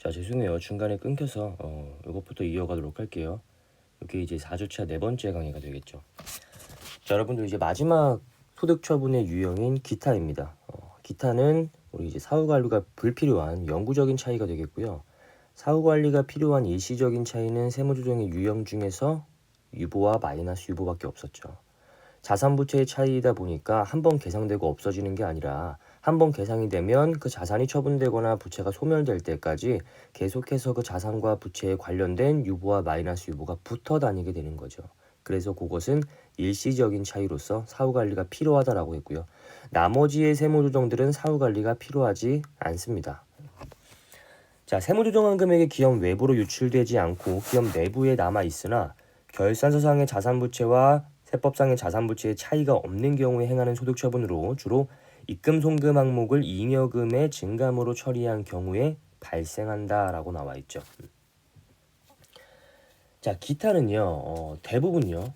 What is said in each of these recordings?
자, 죄송해요. 중간에 끊겨서 이것부터 이어가도록 할게요. 이게 이제 4주차 네 번째 강의가 되겠죠. 자, 여러분들 이제 마지막 소득 처분의 유형인 기타입니다. 기타는 우리 이제 사후 관리가 불필요한 영구적인 차이가 되겠고요. 사후 관리가 필요한 일시적인 차이는 세무조정의 유형 중에서 유보와 마이너스 유보밖에 없었죠. 자산 부채의 차이이다 보니까 한 번 계상되고 없어지는 게 아니라 한 번 계상이 되면 그 자산이 처분되거나 부채가 소멸될 때까지 계속해서 그 자산과 부채에 관련된 유보와 마이너스 유보가 붙어 다니게 되는 거죠. 그래서 그것은 일시적인 차이로서 사후관리가 필요하다라고 했고요. 나머지의 세무조정들은 사후관리가 필요하지 않습니다. 자, 세무조정한 금액이 기업 외부로 유출되지 않고 기업 내부에 남아있으나 결산서상의 자산부채와 세법상의 자산부채의 차이가 없는 경우에 행하는 소득처분으로 주로 입금 송금 항목을 잉여금의 증감으로 처리한 경우에 발생한다라고 나와 있죠. 자, 기타는요, 대부분요,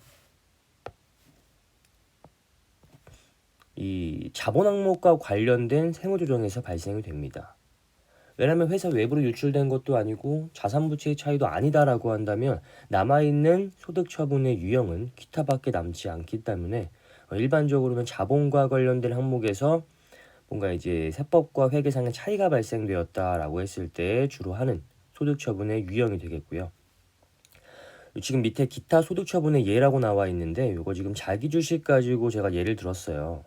이 자본 항목과 관련된 세무조정에서 발생이 됩니다. 왜냐하면 회사 외부로 유출된 것도 아니고 자산부채의 차이도 아니다라고 한다면 남아있는 소득처분의 유형은 기타밖에 남지 않기 때문에 일반적으로는 자본과 관련된 항목에서 뭔가 이제 세법과 회계상의 차이가 발생되었다라고 했을 때 주로 하는 소득처분의 유형이 되겠고요. 지금 밑에 기타 소득처분의 예라고 나와 있는데 이거 지금 자기주식 가지고 제가 예를 들었어요.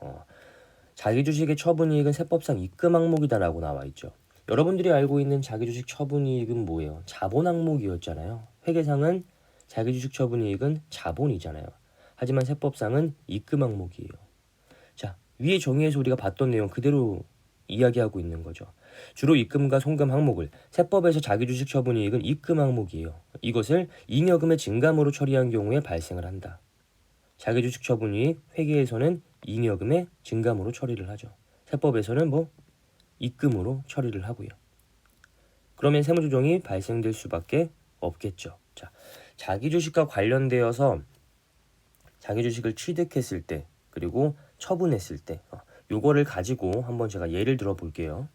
자기주식의 처분이익은 세법상 입금 항목이다라고 나와 있죠. 여러분들이 알고 있는 자기주식 처분이익은 뭐예요? 자본 항목이었잖아요. 회계상은 자기주식 처분이익은 자본이잖아요. 하지만 세법상은 입금 항목이에요. 자, 위에 정의에서 우리가 봤던 내용 그대로 이야기하고 있는 거죠. 주로 입금과 송금 항목을 세법에서 자기주식 처분이익은 입금 항목이에요. 이것을 잉여금의 증감으로 처리한 경우에 발생을 한다. 자기주식 처분이익 회계에서는 잉여금의 증감으로 처리를 하죠. 세법에서는 입금으로 처리를 하고요. 그러면 세무조정이 발생될 수밖에 없겠죠. 자, 자기주식과 관련되어서 자기주식을 취득했을 때 그리고 처분했을 때 요거를 가지고 한번 제가 예를 들어 볼게요.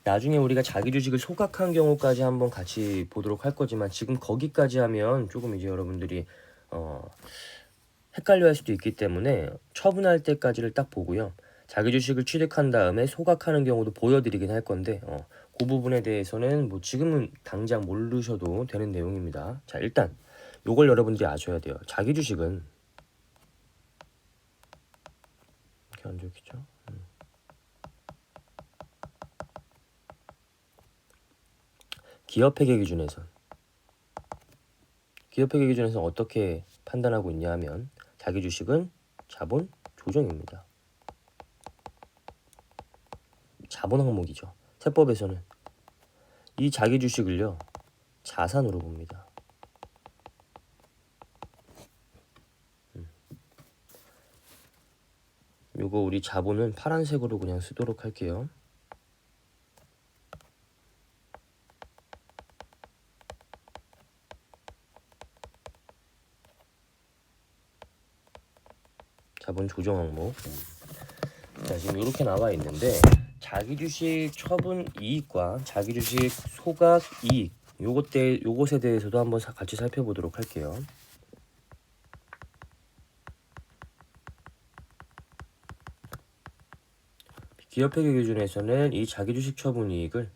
나중에 우리가 자기주식을 소각한 경우까지 한번 같이 보도록 할 거지만 지금 거기까지 하면 조금 이제 여러분들이 헷갈려 할 수도 있기 때문에 처분할 때까지를 딱 보고요. 자기 주식을 취득한 다음에 소각하는 경우도 보여드리긴 할 건데 그 부분에 대해서는 지금은 당장 모르셔도 되는 내용입니다. 자, 일단 요걸 여러분들이 아셔야 돼요. 자기 주식은 이렇게 안 좋겠죠? 기업회계 기준에선 어떻게 판단하고 있냐 하면 자기 주식은 자본 조정입니다. 자본 항목이죠. 세법에서는 이 자기 주식을요 자산으로 봅니다. 요거 우리 자본은 파란색으로 그냥 쓰도록 할게요. 자본 조정 항목. 자, 지금 이렇게 나와 있는데 자기주식 처분 이익과 자기주식 소각 이익 요것에 대해서도 한번 같이 살펴보도록 할게요. 기업회계 기준에서는 이 자기주식 처분 이익을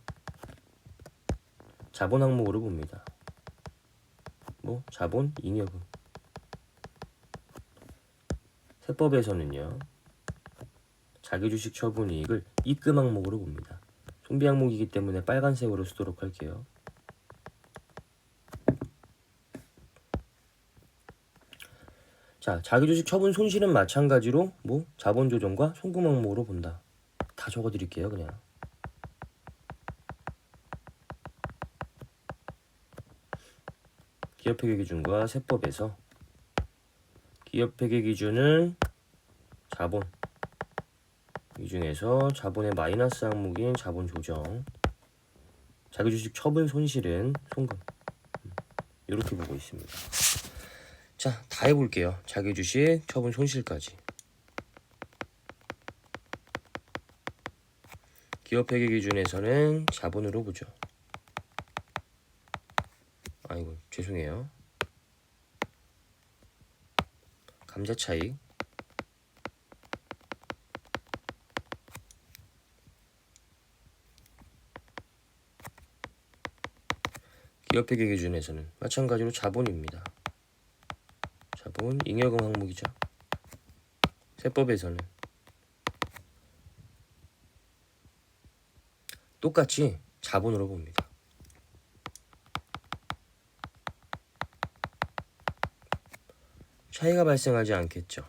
자본 항목으로 봅니다. 자본 잉여금. 세법에서는요 자기주식 처분 이익을 입금 항목으로 봅니다. 손비 항목이기 때문에 빨간색으로 쓰도록 할게요. 자, 자기주식 처분 손실은 마찬가지로 자본 조정과 송금 항목으로 본다. 다 적어드릴게요, 그냥. 기업회계 기준과 세법에서 기업회계 기준은 자본, 이 중에서 자본의 마이너스 항목인 자본 조정, 자기주식 처분 손실은 송금, 이렇게 보고 있습니다. 자, 다 해볼게요. 자기주식 처분 손실까지. 기업회계 기준에서는 자본으로 보죠. 아이고 죄송해요. 감자차익 기업회계 기준에서는 마찬가지로 자본입니다. 자본 잉여금 항목이죠. 세법에서는 똑같이 자본으로 봅니다. 차이가 발생하지 않겠죠.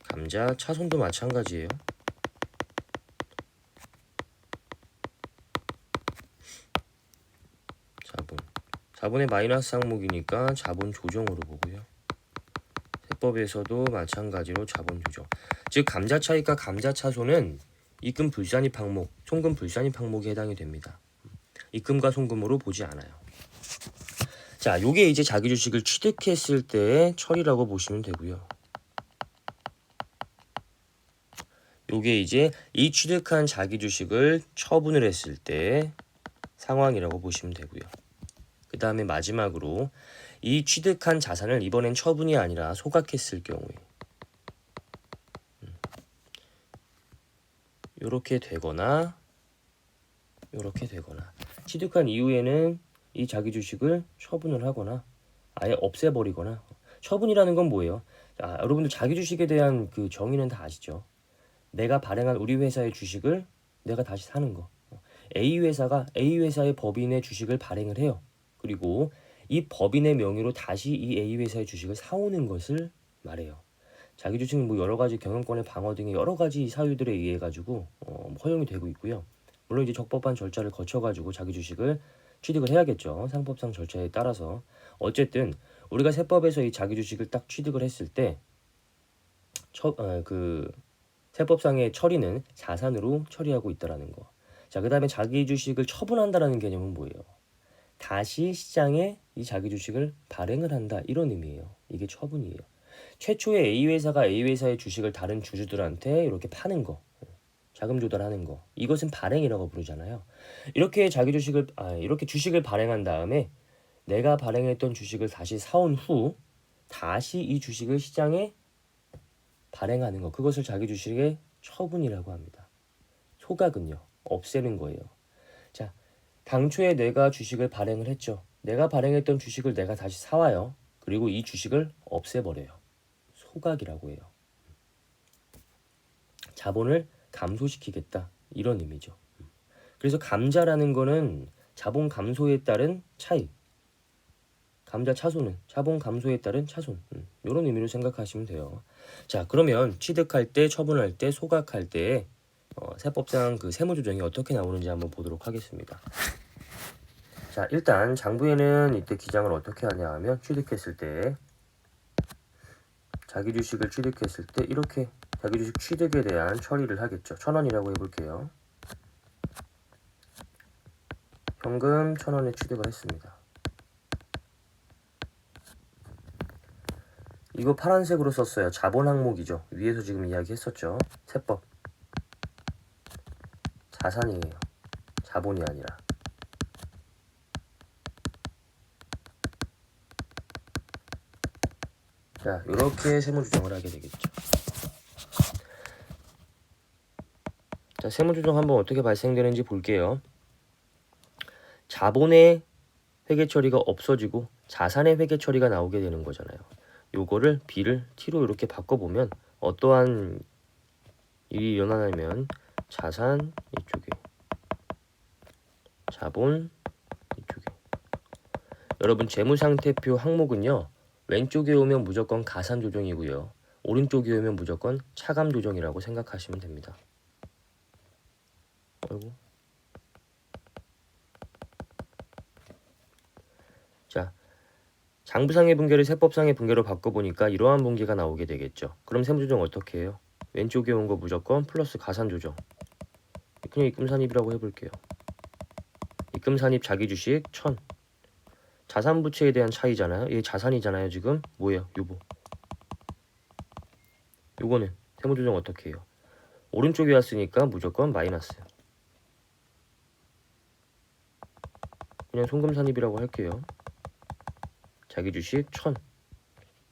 감자, 차손도 마찬가지예요. 자본의 마이너스 항목이니까 자본 조정으로 보고요. 세법에서도 마찬가지로 자본 조정. 즉 감자 차익과 감자 차손은 입금 불산입 항목, 송금 불산입 항목에 해당이 됩니다. 입금과 송금으로 보지 않아요. 자, 요게 이제 자기 주식을 취득했을 때의 처리라고 보시면 되고요. 요게 이제 이 취득한 자기 주식을 처분을 했을 때 상황이라고 보시면 되고요. 그 다음에 마지막으로 이 취득한 자산을 이번엔 처분이 아니라 소각했을 경우에 요렇게 되거나 요렇게 되거나 취득한 이후에는 이 자기 주식을 처분을 하거나 아예 없애버리거나. 처분이라는 건 뭐예요? 자, 여러분들 자기 주식에 대한 그 정의는 다 아시죠? 내가 발행한 우리 회사의 주식을 내가 다시 사는 거. A 회사의 법인의 주식을 발행을 해요. 그리고 이 법인의 명의로 다시 이 A 회사의 주식을 사오는 것을 말해요. 자기 주식은 뭐 여러 가지 경영권의 방어 등의 여러 가지 사유들에 의해 가지고 허용이 되고 있고요. 물론 이제 적법한 절차를 거쳐 가지고 자기 주식을 취득을 해야겠죠. 상법상 절차에 따라서. 어쨌든 우리가 세법에서 이 자기 주식을 딱 취득을 했을 때 그 세법상의 처리는 자산으로 처리하고 있다라는 거. 자, 그다음에 자기 주식을 처분한다라는 개념은 뭐예요? 다시 시장에 이 자기 주식을 발행을 한다 이런 의미예요. 이게 처분이에요. 최초에 A 회사가 A 회사의 주식을 다른 주주들한테 이렇게 파는 거, 자금 조달하는 거, 이것은 발행이라고 부르잖아요. 이렇게 이렇게 주식을 발행한 다음에 내가 발행했던 주식을 다시 사온 후 다시 이 주식을 시장에 발행하는 거, 그것을 자기 주식의 처분이라고 합니다. 소각은요, 없애는 거예요. 자, 당초에 내가 주식을 발행을 했죠. 내가 발행했던 주식을 내가 다시 사와요. 그리고 이 주식을 없애버려요. 소각이라고 해요. 자본을 감소시키겠다 이런 의미죠. 그래서 감자라는 거는 자본 감소에 따른 차익, 감자 차손은 자본 감소에 따른 차손, 이런 의미로 생각하시면 돼요. 자, 그러면 취득할 때, 처분할 때, 소각할 때 세법상 그 세무조정이 어떻게 나오는지 한번 보도록 하겠습니다. 자, 일단 장부에는 이때 기장을 어떻게 하냐 하면 취득했을 때 자기 주식을 취득했을 때 이렇게 자기 주식 취득에 대한 처리를 하겠죠. 1,000원이라고 해볼게요. 현금 1,000원에 취득을 했습니다. 이거 파란색으로 썼어요. 자본 항목이죠. 위에서 지금 이야기했었죠. 세법. 자산이에요. 자본이 아니라. 자, 이렇게 세무조정을 하게 되겠죠. 자, 세무조정 한번 어떻게 발생되는지 볼게요. 자본의 회계 처리가 없어지고 자산의 회계 처리가 나오게 되는 거잖아요. 요거를 B를 T로 이렇게 바꿔보면 어떠한 일이 일어나냐면 자산 이쪽에, 자본 이쪽에. 여러분 재무상태표 항목은요, 왼쪽에 오면 무조건 가산 조정이고요, 오른쪽에 오면 무조건 차감 조정이라고 생각하시면 됩니다. 아이고. 자, 장부상의 분계를 세법상의 분계로 바꿔보니까 이러한 분계가 나오게 되겠죠. 그럼 세무조정 어떻게 해요? 왼쪽에 온 거 무조건 플러스 가산 조정. 그냥 입금산입이라고 해볼게요. 입금산입 자기주식 1,000. 자산부채에 대한 차이잖아요. 얘 자산이잖아요. 지금 뭐예요? 요거는 세무조정 어떻게 해요? 오른쪽에 왔으니까 무조건 마이너스. 그냥 송금산입이라고 할게요. 자기 주식 1000.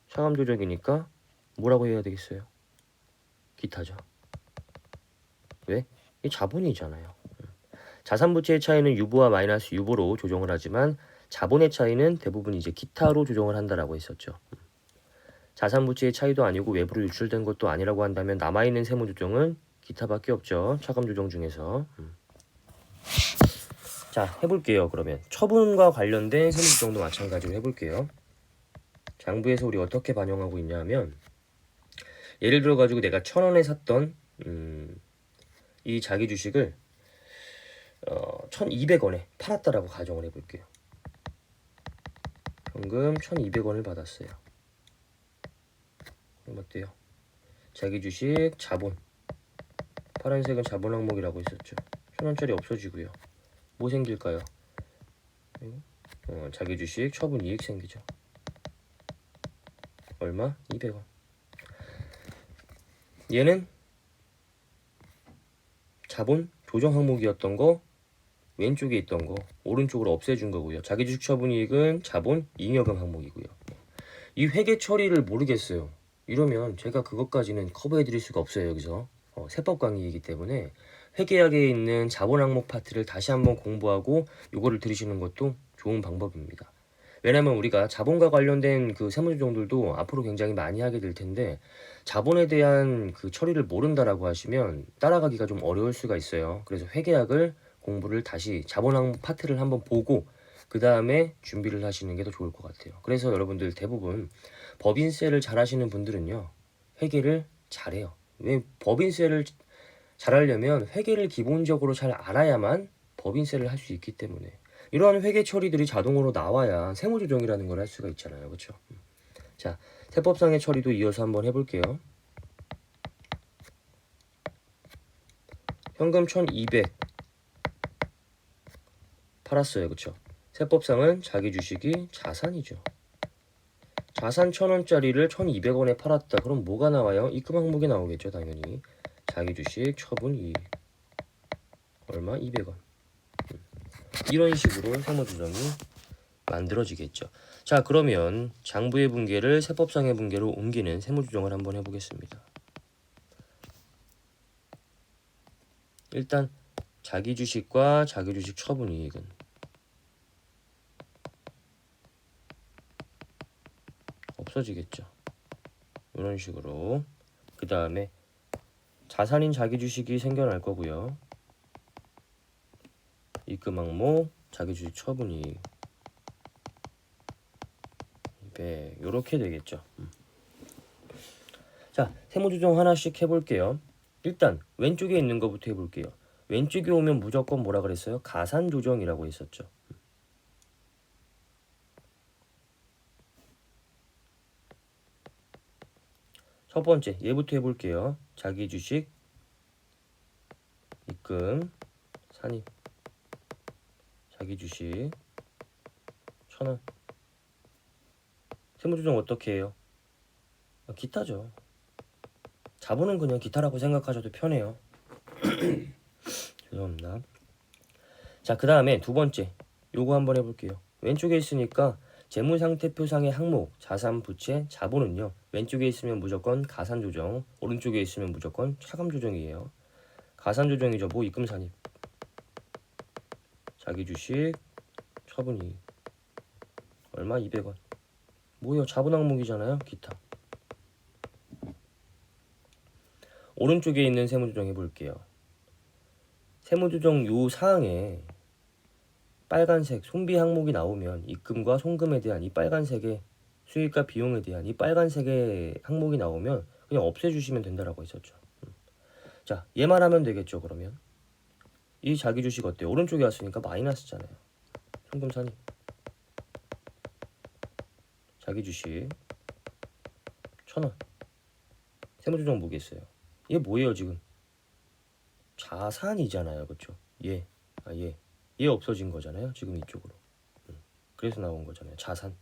차감 조정이니까 뭐라고 해야 되겠어요? 기타죠. 왜? 이 자본이잖아요. 자산 부채의 차이는 유보와 마이너스 유보로 조정을 하지만 자본의 차이는 대부분 이제 기타로 조정을 한다라고 했었죠. 자산 부채의 차이도 아니고 외부로 유출된 것도 아니라고 한다면 남아있는 세무 조정은 기타밖에 없죠. 차감 조정 중에서. 자, 해볼게요. 그러면 처분과 관련된 세무 조정도 마찬가지로 해볼게요. 장부에서 우리 어떻게 반영하고 있냐면, 예를 들어 가지고 내가 1,000원에 샀던 이 자기 주식을 1,200원에 팔았다라고 가정을 해볼게요. 현금 1,200원을 받았어요. 그럼 어때요? 자기 주식 자본, 파란색은 자본 항목이라고 했었죠. 1,000원짜리 없어지고요. 뭐 생길까요? 자기 주식 처분 이익 생기죠. 얼마? 200원. 얘는 자본 조정 항목이었던 거 왼쪽에 있던 거 오른쪽으로 없애준 거고요. 자기 주식 처분 이익은 자본 잉여금 항목이고요. 이 회계 처리를 모르겠어요. 이러면 제가 그것까지는 커버해 드릴 수가 없어요. 여기서 세법 강의이기 때문에 회계약에 있는 자본 항목 파트를 다시 한번 공부하고 요거를 들으시는 것도 좋은 방법입니다. 왜냐면 우리가 자본과 관련된 그 세무조정들도 앞으로 굉장히 많이 하게 될 텐데 자본에 대한 그 처리를 모른다라고 하시면 따라가기가 좀 어려울 수가 있어요. 그래서 회계약을 공부를 다시 자본 항목 파트를 한번 보고 그 다음에 준비를 하시는 게 더 좋을 것 같아요. 그래서 여러분들 대부분 법인세를 잘 하시는 분들은요, 회계를 잘해요. 왜? 법인세를 잘하려면 회계를 기본적으로 잘 알아야만 법인세를 할 수 있기 때문에 이러한 회계 처리들이 자동으로 나와야 세무조정이라는 걸 할 수가 있잖아요. 그렇죠? 자, 세법상의 처리도 이어서 한번 해볼게요. 현금 1,200 팔았어요. 그렇죠? 세법상은 자기 주식이 자산이죠. 자산 1,000원짜리를 1,200원에 팔았다. 그럼 뭐가 나와요? 입금 항목이 나오겠죠. 당연히. 자기 주식 처분 이익. 얼마? 200원. 이런 식으로 세무조정이 만들어지겠죠. 자, 그러면 장부의 분계를 세법상의 분계로 옮기는 세무조정을 한번 해보겠습니다. 일단 자기 주식과 자기 주식 처분 이익은 없어지겠죠. 이런 식으로. 그 다음에 자산인 자기 주식이 생겨날 거고요. 입금 항목, 자기 주식 처분 이익. 네, 요렇게 되겠죠. 자, 세무조정 하나씩 해볼게요. 일단 왼쪽에 있는 것부터 해볼게요. 왼쪽에 오면 무조건 뭐라 그랬어요? 가산조정이라고 했었죠. 첫 번째 얘부터 해볼게요. 자기 주식 입금 산입 자기 주식 1,000원. 세무조정 어떻게 해요? 기타죠. 자본은 그냥 기타라고 생각하셔도 편해요. 죄송합니다. 자, 그 다음에 두 번째 요거 한번 해볼게요. 왼쪽에 있으니까 재무상태표상의 항목 자산, 부채, 자본은요 왼쪽에 있으면 무조건 가산조정, 오른쪽에 있으면 무조건 차감조정이에요. 가산조정이죠. 뭐 입금 산입 자기 주식 처분이익 얼마? 200원. 뭐요? 자본 항목이잖아요. 기타. 오른쪽에 있는 세무조정 해볼게요. 세무조정 요 사항에 빨간색 손비 항목이 나오면 입금과 송금에 대한 이 빨간색의 수익과 비용에 대한 이 빨간색의 항목이 나오면 그냥 없애주시면 된다라고 했었죠. 자, 얘만 하면 되겠죠. 그러면 이 자기 주식 어때요? 오른쪽에 왔으니까 마이너스잖아요. 송금 산입 자기 주식 1,000원. 세무조정 보겠어요. 얘 뭐예요 지금? 자산이잖아요. 그렇죠? 얘 없어진 거잖아요. 지금 이쪽으로. 그래서 나온 거잖아요. 자산.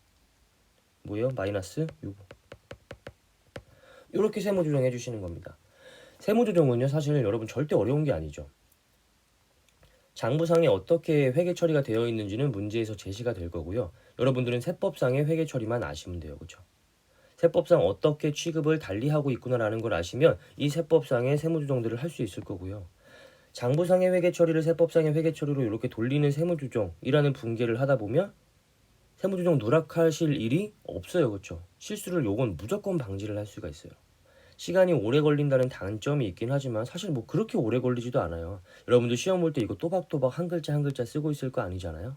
뭐예요? 마이너스 유보. 이렇게 세무조정 해주시는 겁니다. 세무조정은요 사실 여러분 절대 어려운 게 아니죠. 장부상에 어떻게 회계 처리가 되어 있는지는 문제에서 제시가 될 거고요. 여러분들은 세법상의 회계 처리만 아시면 돼요. 그렇죠? 세법상 어떻게 취급을 달리하고 있구나라는 걸 아시면 이 세법상의 세무조정들을 할 수 있을 거고요. 장부상의 회계 처리를 세법상의 회계 처리로 이렇게 돌리는 세무조정이라는 분계를 하다 보면 세무조정 누락하실 일이 없어요. 그렇죠? 실수를 요건 무조건 방지를 할 수가 있어요. 시간이 오래 걸린다는 단점이 있긴 하지만 사실 뭐 그렇게 오래 걸리지도 않아요. 여러분들 시험 볼 때 이거 또박또박 한 글자 한 글자 쓰고 있을 거 아니잖아요.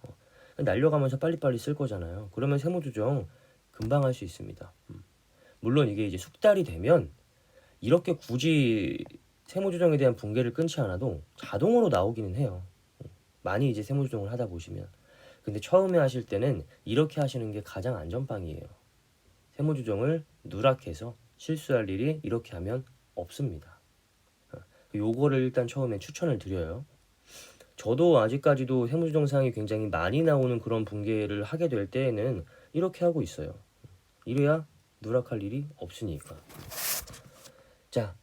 날려가면서 빨리빨리 쓸 거잖아요. 그러면 세무조정 금방 할 수 있습니다. 물론 이게 이제 숙달이 되면 이렇게 굳이 세무조정에 대한 분계를 끊지 않아도 자동으로 나오기는 해요. 많이 이제 세무조정을 하다 보시면. 근데 처음에 하실 때는 이렇게 하시는 게 가장 안전빵이에요. 세무조정을 누락해서 실수할 일이 이렇게 하면 없습니다. 요거를 일단 처음에 추천을 드려요. 저도 아직까지도 세무조정 사항이 굉장히 많이 나오는 그런 분계를 하게 될 때에는 이렇게 하고 있어요. 이래야 누락할 일이 없으니까. 자,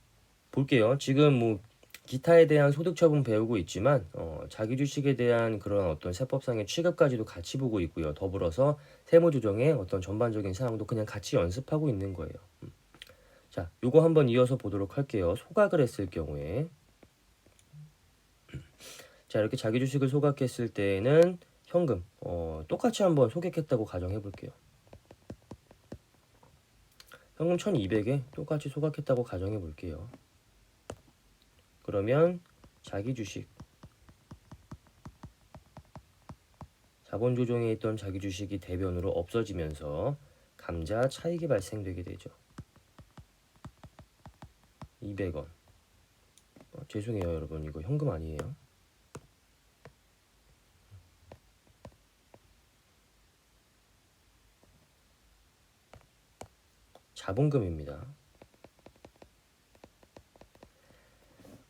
볼게요. 지금 뭐 기타에 대한 소득 처분 배우고 있지만 자기 주식에 대한 그런 어떤 세법상의 취급까지도 같이 보고 있고요. 더불어서 세무조정의 어떤 전반적인 사항도 그냥 같이 연습하고 있는 거예요. 자, 요거 한번 이어서 보도록 할게요. 소각을 했을 경우에 자, 이렇게 자기 주식을 소각했을 때는 현금 똑같이 한번 소각했다고 가정해 볼게요. 현금 1200에 똑같이 소각했다고 가정해 볼게요. 그러면 자기 주식 자본 조정에 있던 자기 주식이 대변으로 없어지면서 감자 차익이 발생되게 되죠. 200원. 죄송해요, 여러분. 이거 현금 아니에요. 자본금입니다.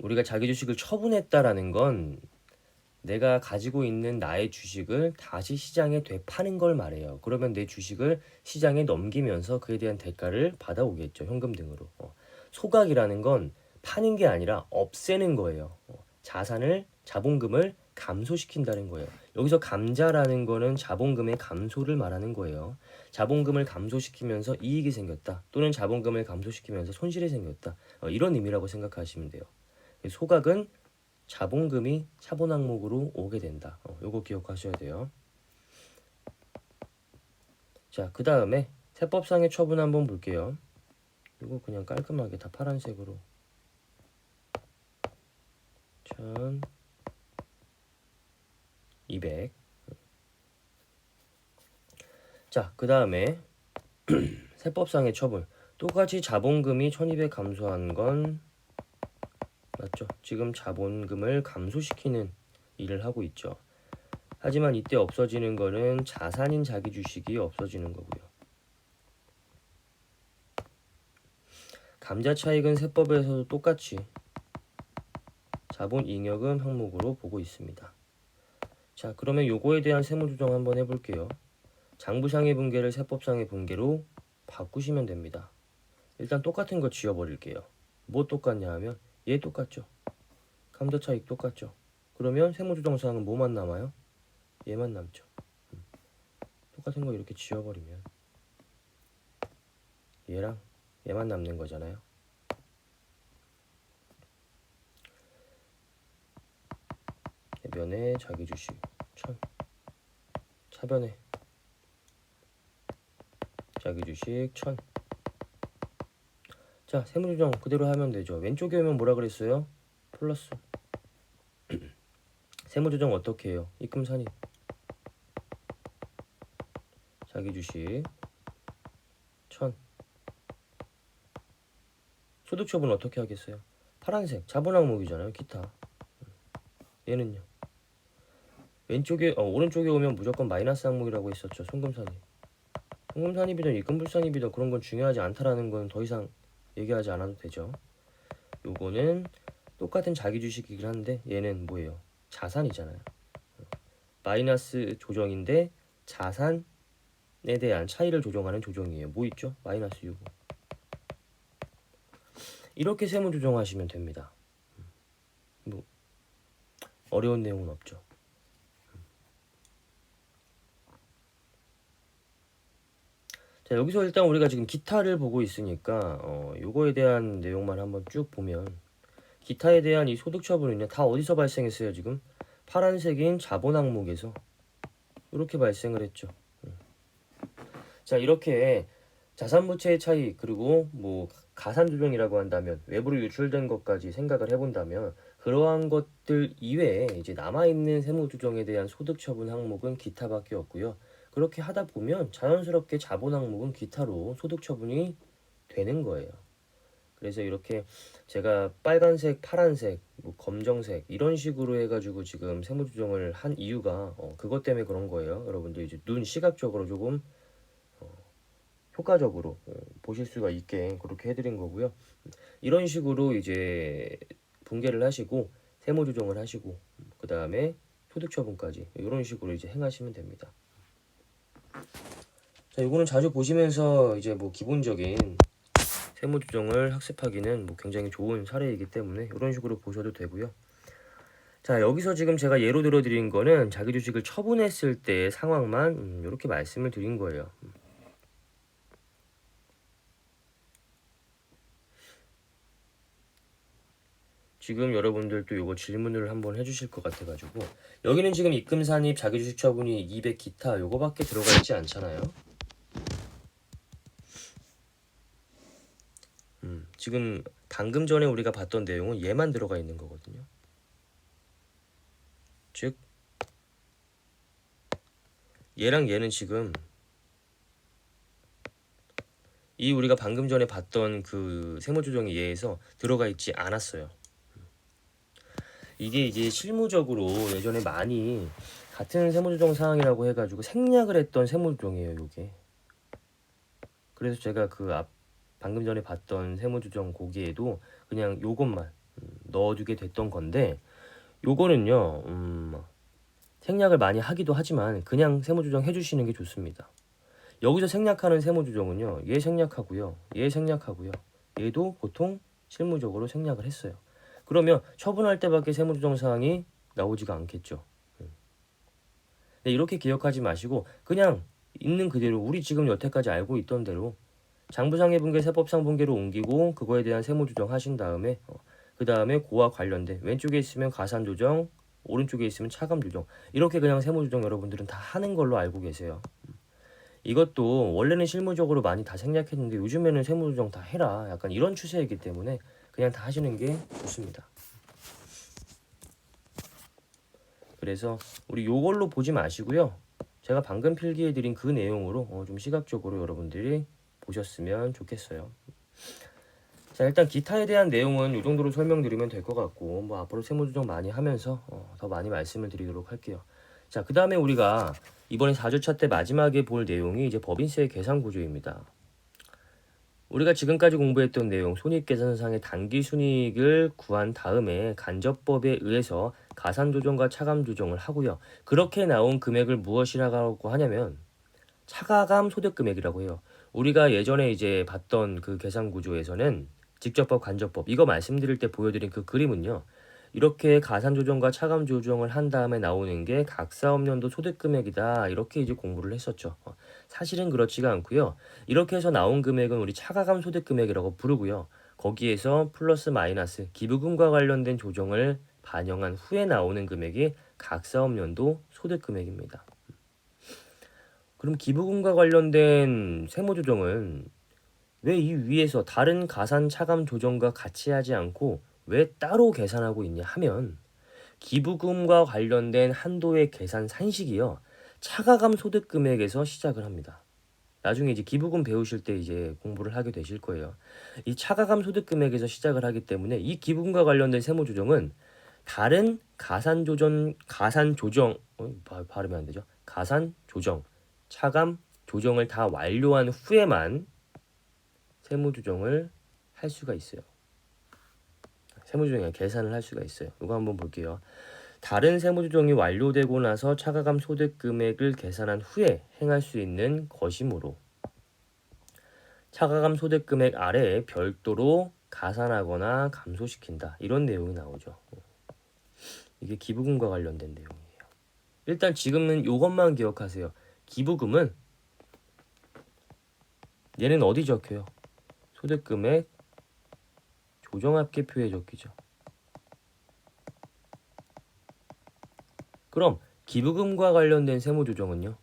우리가 자기 주식을 처분했다라는 건 내가 가지고 있는 나의 주식을 다시 시장에 되파는 걸 말해요. 그러면 내 주식을 시장에 넘기면서 그에 대한 대가를 받아오겠죠. 현금 등으로. 소각이라는 건 파는 게 아니라 없애는 거예요. 자본금을 감소시킨다는 거예요. 여기서 감자라는 거는 자본금의 감소를 말하는 거예요. 자본금을 감소시키면서 이익이 생겼다. 또는 자본금을 감소시키면서 손실이 생겼다. 이런 의미라고 생각하시면 돼요. 소각은 자본금이 차본 항목으로 오게 된다. 요거 기억하셔야 돼요. 자, 그 다음에 세법상의 처분 한번 볼게요. 이거 그냥 깔끔하게 다 파란색으로 1200. 자, 그 다음에 세법상의 처분 똑같이 자본금이 1200 감소한 건 맞죠? 지금 자본금을 감소시키는 일을 하고 있죠. 하지만 이때 없어지는 거는 자산인 자기 주식이 없어지는 거고요. 감자 차익은 세법에서도 똑같이 자본 잉여금 항목으로 보고 있습니다. 자, 그러면 요거에 대한 세무조정 한번 해볼게요. 장부상의 분계를 세법상의 분계로 바꾸시면 됩니다. 일단 똑같은 거 지워버릴게요. 뭐 똑같냐 하면 얘 똑같죠. 감자 차익 똑같죠. 그러면 세무조정 사항은 뭐만 남아요? 얘만 남죠. 똑같은 거 이렇게 지워버리면 얘랑 얘만 남는 거잖아요. 대변에 자기 주식 1000, 차변에 자기 주식 1000. 자, 세무조정 그대로 하면 되죠. 왼쪽에 오면 뭐라 그랬어요? 플러스. 세무조정 어떻게 해요? 입금 산입 자기 주식 1000. 소득 처분 어떻게 하겠어요? 파란색 자본 항목이잖아요. 기타. 얘는요. 오른쪽에 오면 무조건 마이너스 항목이라고 했었죠. 송금산입. 송금산입이든 입금불산입이든 그런 건 중요하지 않다라는 건 더 이상 얘기하지 않아도 되죠. 요거는 똑같은 자기 주식이긴 한데 얘는 뭐예요? 자산이잖아요. 마이너스 조정인데 자산에 대한 차이를 조정하는 조정이에요. 뭐 있죠? 마이너스 6. 이렇게 세무 조정하시면 됩니다. 뭐 어려운 내용은 없죠. 자, 여기서 일단 우리가 지금 기타를 보고 있으니까 요거에 대한 내용만 한번 쭉 보면, 기타에 대한 이 소득 처분은요 다 어디서 발생했어요? 지금 파란색인 자본 항목에서 이렇게 발생을 했죠. 자, 이렇게 자산 부채의 차이, 그리고 뭐 가산 조정이라고 한다면 외부로 유출된 것까지 생각을 해본다면, 그러한 것들 이외에 이제 남아있는 세무 조정에 대한 소득 처분 항목은 기타밖에 없고요. 그렇게 하다 보면 자연스럽게 자본 항목은 기타로 소득 처분이 되는 거예요. 그래서 이렇게 제가 빨간색, 파란색, 뭐 검정색 이런 식으로 해가지고 지금 세무 조정을 한 이유가 그것 때문에 그런 거예요. 여러분들 이제 눈 시각적으로 조금 효과적으로 보실 수가 있게 그렇게 해드린 거고요. 이런 식으로 이제 분개를 하시고 세무 조정을 하시고 그 다음에 소득 처분까지 이런 식으로 이제 행하시면 됩니다. 자, 이거는 자주 보시면서 이제 뭐 기본적인 세무 조정을 학습하기는 뭐 굉장히 좋은 사례이기 때문에 이런 식으로 보셔도 되고요. 자, 여기서 지금 제가 예로 들어 드린 거는 자기 주식을 처분했을 때 상황만 이렇게 말씀을 드린 거예요. 지금 여러분들도 요거 질문을 한번 해주실 것 같아가지고, 여기는 지금 입금 산입 자기 주식 처분이 200 기타 요거밖에 들어가 있지 않잖아요. 지금 방금 전에 우리가 봤던 내용은 얘만 들어가 있는 거거든요. 즉 얘랑 얘는 지금 이 우리가 방금 전에 봤던 그 세무조정의 예에서 들어가 있지 않았어요. 이게 이제 실무적으로 예전에 많이 같은 세무조정 사항이라고 해가지고 생략을 했던 세무조정이에요, 요게. 그래서 제가 그 방금 전에 봤던 세무조정 거기에도 그냥 요것만 넣어두게 됐던 건데, 요거는요 생략을 많이 하기도 하지만 그냥 세무조정 해주시는 게 좋습니다. 여기서 생략하는 세무조정은요, 얘 생략하고요, 얘 생략하고요, 얘도 보통 실무적으로 생략을 했어요. 그러면 처분할 때밖에 세무조정 사항이 나오지가 않겠죠. 네, 이렇게 기억하지 마시고 그냥 있는 그대로 우리 지금 여태까지 알고 있던 대로 장부상의 분계, 세법상 분계로 옮기고 그거에 대한 세무조정 하신 다음에 그 다음에 그와 관련된 왼쪽에 있으면 가산조정, 오른쪽에 있으면 차감조정, 이렇게 그냥 세무조정 여러분들은 다 하는 걸로 알고 계세요. 이것도 원래는 실무적으로 많이 다 생략했는데 요즘에는 세무조정 다 해라, 약간 이런 추세이기 때문에 그냥 다 하시는 게 좋습니다. 그래서 우리 요걸로 보지 마시고요, 제가 방금 필기해드린 그 내용으로 좀 시각적으로 여러분들이 보셨으면 좋겠어요. 자, 일단 기타에 대한 내용은 이 정도로 설명드리면 될 것 같고, 뭐 앞으로 세무조정 많이 하면서 더 많이 말씀을 드리도록 할게요. 자, 그 다음에 우리가 이번에 4주차 때 마지막에 볼 내용이 이제 법인세 계산 구조입니다. 우리가 지금까지 공부했던 내용, 손익계산상의 당기순이익을 구한 다음에 간접법에 의해서 가산조정과 차감조정을 하고요. 그렇게 나온 금액을 무엇이라고 하냐면 차가감 소득금액이라고 해요. 우리가 예전에 이제 봤던 그 계산구조에서는 직접법, 간접법 이거 말씀드릴 때 보여드린 그 그림은요, 이렇게 가산조정과 차감조정을 한 다음에 나오는 게 각사업년도 소득금액이다, 이렇게 이제 공부를 했었죠. 사실은 그렇지가 않고요. 이렇게 해서 나온 금액은 우리 차가감 소득금액이라고 부르고요. 거기에서 플러스 마이너스 기부금과 관련된 조정을 반영한 후에 나오는 금액이 각사업년도 소득금액입니다. 그럼 기부금과 관련된 세무조정은 왜 이 위에서 다른 가산 차감 조정과 같이 하지 않고 왜 따로 계산하고 있냐 하면, 기부금과 관련된 한도의 계산 산식이요, 차가감 소득 금액에서 시작을 합니다. 나중에 이제 기부금 배우실 때 이제 공부를 하게 되실 거예요. 이 차가감 소득 금액에서 시작을 하기 때문에 이 기부금과 관련된 세무 조정은 다른 가산 조정 발음이 안 되죠. 가산 조정, 차감 조정을 다 완료한 후에만 세무 조정을 할 수가 있어요. 세무조정이 계산을 할 수가 있어요. 이거 한번 볼게요. 다른 세무조정이 완료되고 나서 차가감 소득 금액을 계산한 후에 행할 수 있는 것이므로 차가감 소득 금액 아래에 별도로 가산하거나 감소시킨다. 이런 내용이 나오죠. 이게 기부금과 관련된 내용이에요. 일단 지금은 이것만 기억하세요. 기부금은 얘는 어디 적혀요? 소득금액 조정합계표에 적히죠. 그럼 기부금과 관련된 세무조정은요.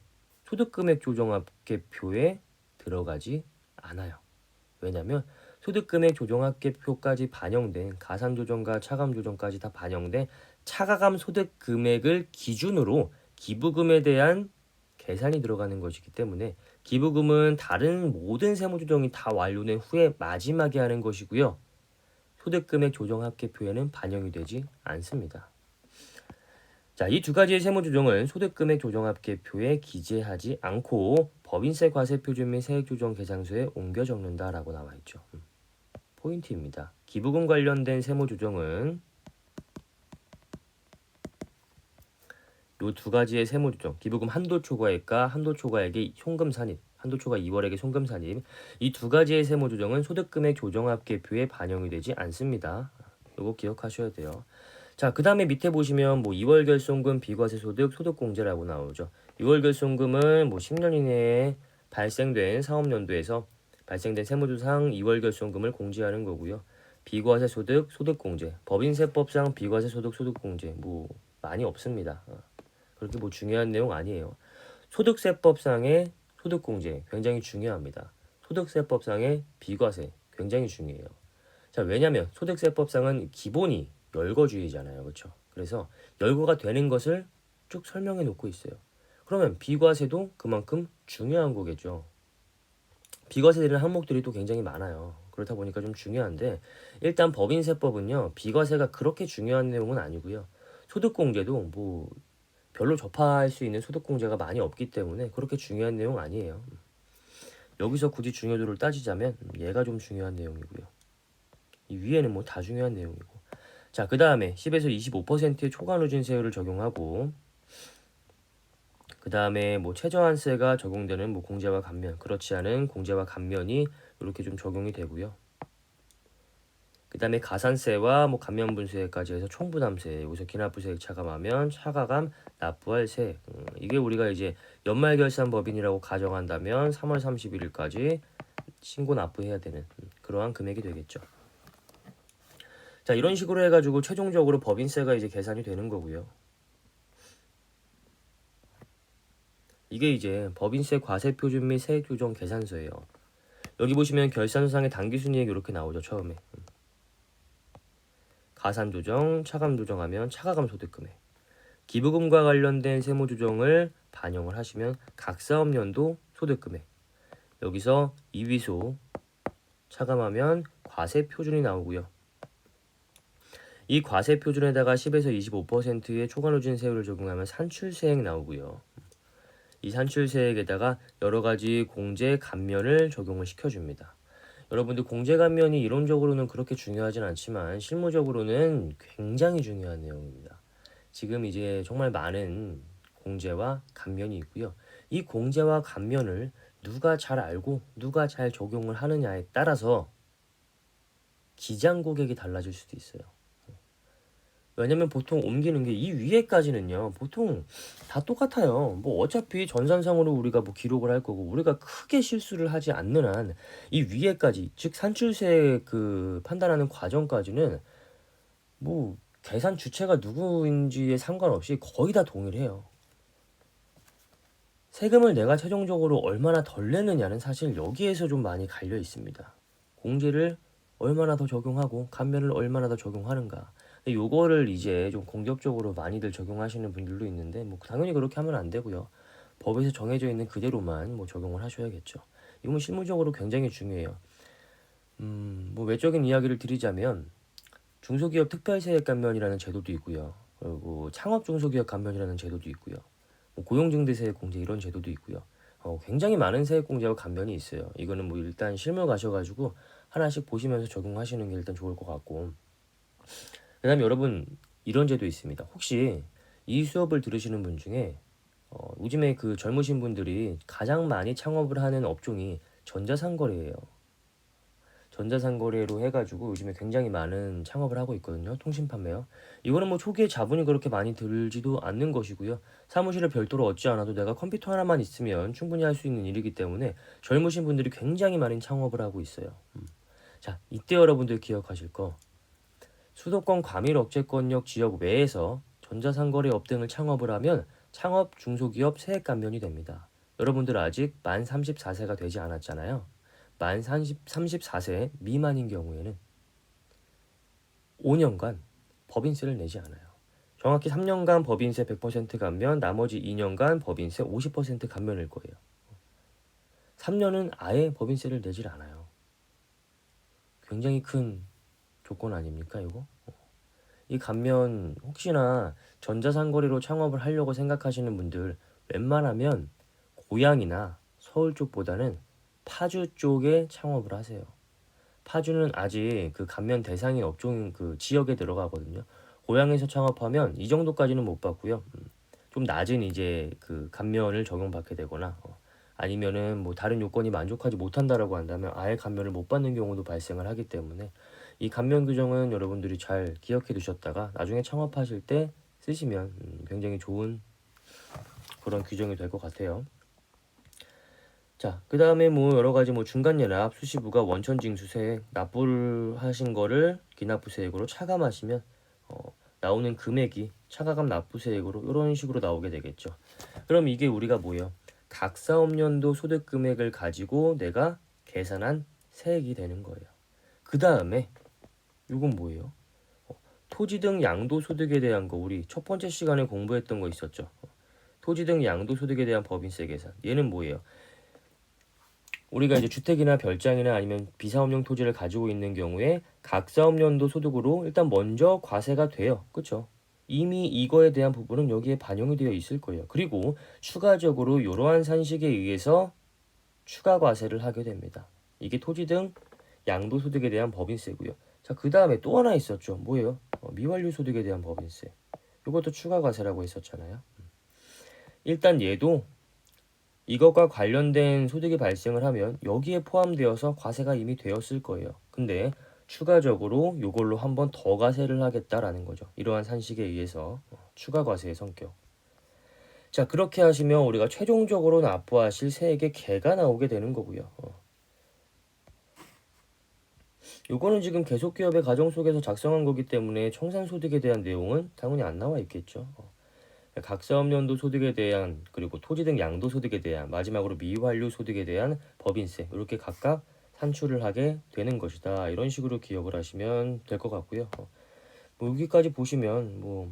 소득금액 조정합계표에 들어가지 않아요. 왜냐하면 소득금액 조정합계표까지 반영된 가산조정과 차감조정까지 다 반영된 차가감 소득금액을 기준으로 기부금에 대한 계산이 들어가는 것이기 때문에 기부금은 다른 모든 세무조정이 다 완료된 후에 마지막에 하는 것이고요. 소득금액 조정합계표에는 반영이 되지 않습니다. 자, 이 두 가지의 세무조정은 소득금액 조정합계표에 기재하지 않고 법인세 과세표준 및 세액조정계산서에 옮겨 적는다라고 나와 있죠. 포인트입니다. 기부금 관련된 세무조정은 이 두 가지의 세무조정, 기부금 한도초과액과 한도초과액의 송금산입, 한도초과 2월액의 송금산입, 이 두 가지의 세무조정은 소득금액 조정합계표에 반영이 되지 않습니다. 이거 기억하셔야 돼요. 자, 그 다음에 밑에 보시면 뭐 2월 결손금 비과세 소득 소득공제라고 나오죠. 2월 결손금은 뭐 10년 이내에 발생된 사업연도에서 발생된 세무조상 2월 결손금을 공제하는 거고요. 비과세 소득 소득공제, 법인세법상 비과세 소득 소득공제 뭐 많이 없습니다. 그렇게 뭐 중요한 내용 아니에요. 소득세법상의 소득공제 굉장히 중요합니다. 소득세법상의 비과세 굉장히 중요해요. 자, 왜냐면 소득세법상은 기본이 열거주의잖아요. 그렇죠? 그래서 열거가 되는 것을 쭉 설명해 놓고 있어요. 그러면 비과세도 그만큼 중요한 거겠죠. 비과세 되는 항목들이 또 굉장히 많아요. 그렇다 보니까 좀 중요한데 일단 법인세법은요. 비과세가 그렇게 중요한 내용은 아니고요. 소득공제도 뭐 별로 접할 수 있는 소득공제가 많이 없기 때문에 그렇게 중요한 내용 아니에요. 여기서 굳이 중요도를 따지자면 얘가 좀 중요한 내용이고요. 이 위에는 뭐 다 중요한 내용이고. 자, 그 다음에 10에서 25%의 초과누진세율을 적용하고 그 다음에 뭐 최저한세가 적용되는 뭐 공제와 감면, 그렇지 않은 공제와 감면이 이렇게 좀 적용이 되고요. 그 다음에 가산세와 뭐 감면분세까지 해서 총부담세, 여기서 기납부세액 차감하면 차가감 납부할 세액. 이게 우리가 이제 연말결산법인이라고 가정한다면 3월 31일까지 신고 납부해야 되는 그러한 금액이 되겠죠. 자, 이런 식으로 해가지고 최종적으로 법인세가 이제 계산이 되는 거고요. 이게 이제 법인세 과세표준 및 세액조정 계산서예요. 여기 보시면 결산서상의 당기순이액 이렇게 나오죠. 처음에. 가산조정, 차감조정하면 차가감 소득금액. 기부금과 관련된 세무조정을 반영을 하시면 각 사업연도 소득금액. 여기서 이위소 차감하면 과세표준이 나오고요. 이 과세표준에다가 10에서 25%의 초과누진세율을 적용하면 산출세액 나오고요. 이 산출세액에다가 여러가지 공제 감면을 적용을 시켜줍니다. 여러분들 공제 감면이 이론적으로는 그렇게 중요하진 않지만 실무적으로는 굉장히 중요한 내용입니다. 지금 이제 정말 많은 공제와 감면이 있고요. 이 공제와 감면을 누가 잘 알고 누가 잘 적용을 하느냐에 따라서 기장 고객이 달라질 수도 있어요. 왜냐면 보통 옮기는 게 이 위에까지는요 보통 다 똑같아요. 뭐 어차피 전산상으로 우리가 뭐 기록을 할 거고 우리가 크게 실수를 하지 않는 한 이 위에까지 즉 산출세 그 판단하는 과정까지는 뭐 계산 주체가 누구인지에 상관없이 거의 다 동일해요. 세금을 내가 최종적으로 얼마나 덜 내느냐는 사실 여기에서 좀 많이 갈려 있습니다. 공제를 얼마나 더 적용하고 감면을 얼마나 더 적용하는가. 요거를 이제 좀 공격적으로 많이들 적용하시는 분들도 있는데 뭐 당연히 그렇게 하면 안 되고요. 법에서 정해져 있는 그대로만 뭐 적용을 하셔야겠죠. 이건 실무적으로 굉장히 중요해요. 뭐 외적인 이야기를 드리자면 중소기업 특별세액 감면이라는 제도도 있고요. 그리고 창업 중소기업 감면이라는 제도도 있고요. 뭐 고용증대세액 공제 이런 제도도 있고요. 굉장히 많은 세액 공제와 감면이 있어요. 이거는 뭐 일단 실무 가셔가지고 하나씩 보시면서 적용하시는 게 일단 좋을 것 같고. 그 다음에 여러분 이런 제도 있습니다. 혹시 이 수업을 들으시는 분 중에 요즘에 그 젊으신 분들이 가장 많이 창업을 하는 업종이 전자상거래예요. 전자상거래로 해가지고 요즘에 굉장히 많은 창업을 하고 있거든요. 통신 판매요. 이거는 뭐 초기에 자본이 그렇게 많이 들지도 않는 것이고요. 사무실을 별도로 얻지 않아도 내가 컴퓨터 하나만 있으면 충분히 할 수 있는 일이기 때문에 젊으신 분들이 굉장히 많은 창업을 하고 있어요. 자, 이때 여러분들 기억하실 거, 수도권 과밀 억제권역 지역 외에서 전자상거래업 등을 창업을 하면 창업 중소기업 세액 감면이 됩니다. 여러분들 아직 만 34세가 되지 않았잖아요. 만 34세 미만인 경우에는 5년간 법인세를 내지 않아요. 정확히 3년간 법인세 100% 감면, 나머지 2년간 법인세 50% 감면일 거예요. 3년은 아예 법인세를 내질 않아요. 굉장히 큰 조건 아닙니까, 이거? 이 감면 혹시나 전자상거래로 창업을 하려고 생각하시는 분들 웬만하면 고양이나 서울 쪽보다는 파주 쪽에 창업을 하세요. 파주는 아직 그 감면 대상의 업종 그 지역에 들어가거든요. 고향에서 창업하면 이 정도까지는 못 받고요. 좀 낮은 이제 그 감면을 적용받게 되거나 아니면은 뭐 다른 요건이 만족하지 못한다라고 한다면 아예 감면을 못 받는 경우도 발생을 하기 때문에 이 감면 규정은 여러분들이 잘 기억해 두셨다가 나중에 창업하실 때 쓰시면 굉장히 좋은 그런 규정이 될 것 같아요. 자, 그 다음에 뭐 여러 가지 뭐 중간연합 수시부가 원천징수세액 납부를 하신 거를 기납부세액으로 차감하시면 나오는 금액이 차가감 납부세액으로 이런 식으로 나오게 되겠죠. 그럼 이게 우리가 뭐예요? 각 사업연도 소득 금액을 가지고 내가 계산한 세액이 되는 거예요. 그 다음에 이건 뭐예요? 토지 등 양도소득에 대한 거 우리 첫 번째 시간에 공부했던 거 있었죠. 토지 등 양도소득에 대한 법인세 계산. 얘는 뭐예요? 우리가 이제 주택이나 별장이나 아니면 비사업용 토지를 가지고 있는 경우에 각 사업연도 소득으로 일단 먼저 과세가 돼요. 그렇죠? 이미 이거에 대한 부분은 여기에 반영이 되어 있을 거예요. 그리고 추가적으로 이러한 산식에 의해서 추가 과세를 하게 됩니다. 이게 토지 등 양도소득에 대한 법인세고요. 자, 그 다음에 또 하나 있었죠. 뭐예요? 미완료 소득에 대한 법인세. 이것도 추가 과세라고 했었잖아요. 일단 얘도 이것과 관련된 소득이 발생을 하면 여기에 포함되어서 과세가 이미 되었을 거예요. 근데 추가적으로 이걸로 한 번 더 과세를 하겠다라는 거죠. 이러한 산식에 의해서 추가 과세의 성격. 자, 그렇게 하시면 우리가 최종적으로 납부하실 세액의 개가 나오게 되는 거고요. 요거는 지금 계속기업의 가정 속에서 작성한 거기 때문에 청산소득에 대한 내용은 당연히 안 나와 있겠죠. 각 사업연도 소득에 대한 그리고 토지 등 양도소득에 대한 마지막으로 미완료 소득에 대한 법인세 이렇게 각각 산출을 하게 되는 것이다. 이런 식으로 기억을 하시면 될 것 같고요. 뭐 여기까지 보시면 뭐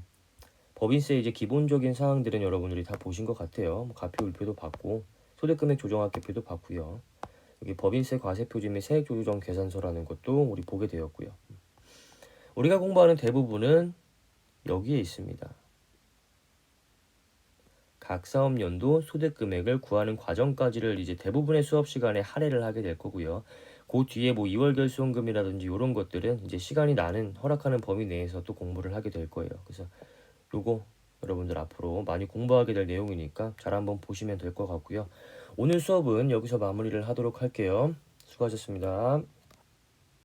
법인세 이제 기본적인 사항들은 여러분들이 다 보신 것 같아요. 뭐 가표율표도 받고 소득금액 조정학계표도 받고요. 여기 법인세 과세표지 및 세액조정 계산서라는 것도 우리 보게 되었고요. 우리가 공부하는 대부분은 여기에 있습니다. 각 사업연도 소득 금액을 구하는 과정까지를 이제 대부분의 수업 시간에 할애를 하게 될 거고요. 그 뒤에 뭐 2월 결손금이라든지 이런 것들은 이제 시간이 나는 허락하는 범위 내에서 또 공부를 하게 될 거예요. 그래서 요거 여러분들 앞으로 많이 공부하게 될 내용이니까 잘 한번 보시면 될 것 같고요. 오늘 수업은 여기서 마무리를 하도록 할게요. 수고하셨습니다.